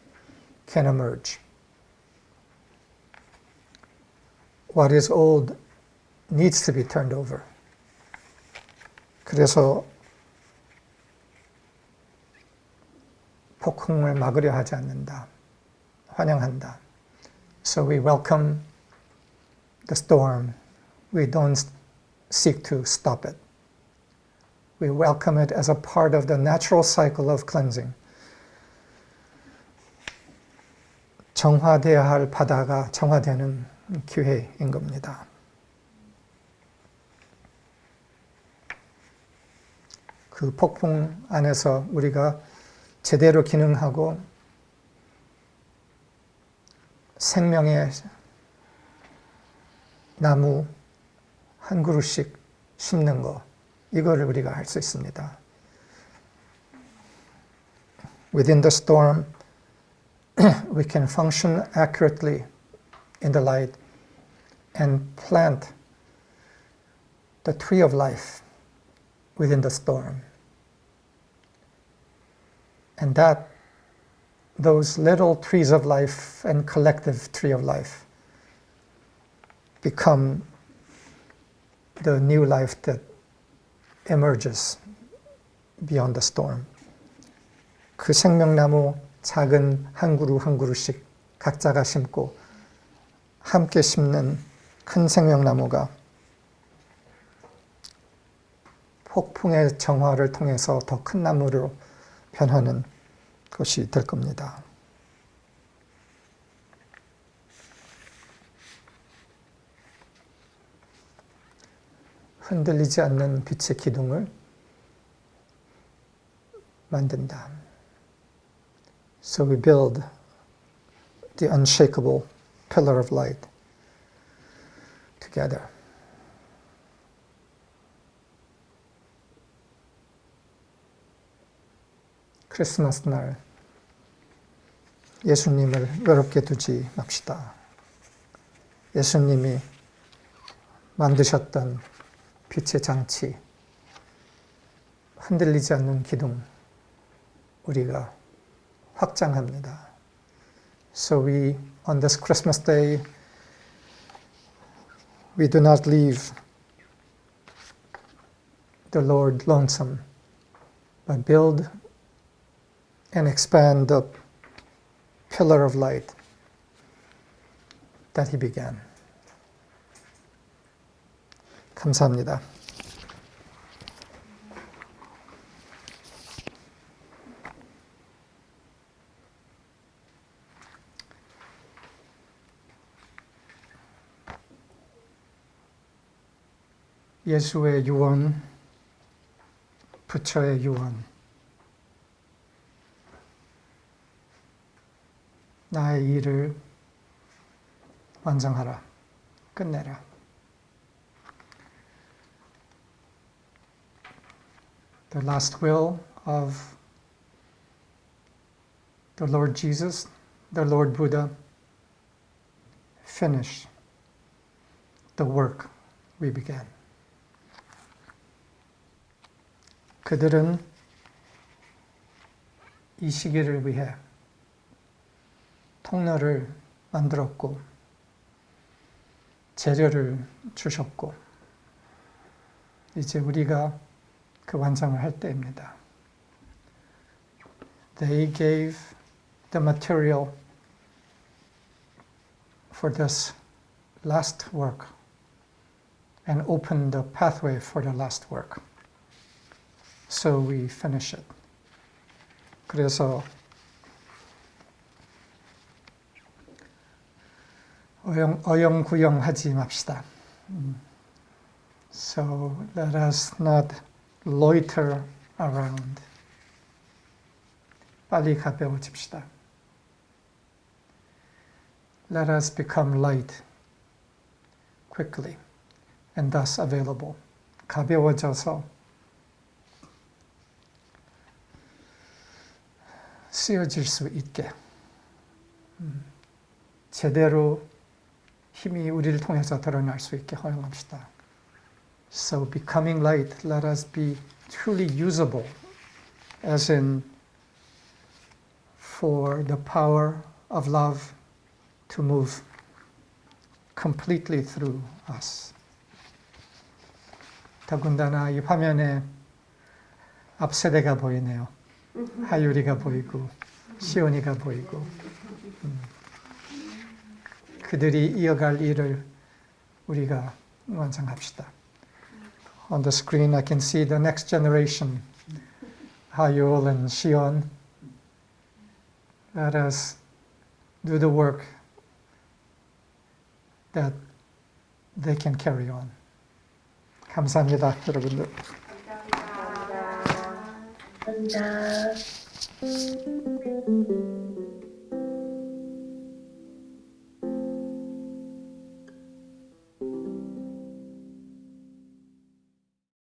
S1: can emerge. What is old needs to be turned over. 그래서 폭풍을 막으려 하지 않는다. 환영한다. So we welcome the storm. We don't seek to stop it. We welcome it as a part of the natural cycle of cleansing. 정화되어야 할 바다가 정화되는 기회인 겁니다. 그 폭풍 안에서 우리가 제대로 기능하고 생명의 나무 한 그루씩 심는 거, 이거를 우리가 할 수 있습니다. Within the storm, we can function accurately in the light and plant the tree of life within the storm. And those little trees of life and collective tree of life become the new life that emerges beyond the storm. 그 생명나무 작은 한 그루 한 그루씩 각자가 심고 함께 심는 큰 생명나무가 폭풍의 정화를 통해서 더 큰 나무로 변하는 것이 될 겁니다. 흔들리지 않는 빛의 기둥을 만든다. So we build the unshakable pillar of light together. 크리스마스 날 예수님을 외롭게 두지 맙시다. 예수님이 만드셨던 빛의 장치, 흔들리지 않는 기둥, 우리가 확장합니다. So we, on this Christmas day, we do not leave the Lord lonesome, but build and expand the pillar of light that He began. 감사합니다. 예수의 유언, 부처의 유언, 나의 일을 완성하라, 끝내라. The last will of the Lord Jesus, the Lord Buddha, finish the work we began. 그들은 이 시기를 위해 통로를 만들었고 재료를 주셨고 이제 우리가 그 완성을 할 때입니다. They gave the material for this last work and opened the pathway for the last work. So we finish it. 그래서 어영구영하지 맙시다. So let us not loiter around. 빨리 가벼워집시다. Let us become light quickly and thus available. 가벼워져서 쓰여질 수 있게 제대로 힘이 우리를 통해서 드러날 수 있게 허용합시다. So becoming light, let us be truly usable, as in for the power of love to move completely through us. 더군다나 이 화면에 앞세대가 보이네요. 하율이가 보이고 시온이가 보이고 그들이 이어갈 일을 우리가 완성합시다. On the screen I can see the next generation, 하율 and 시온. Let us do the work that they can carry on. 감사합니다, 여러분들.
S2: 감사합니다. 감사합니다.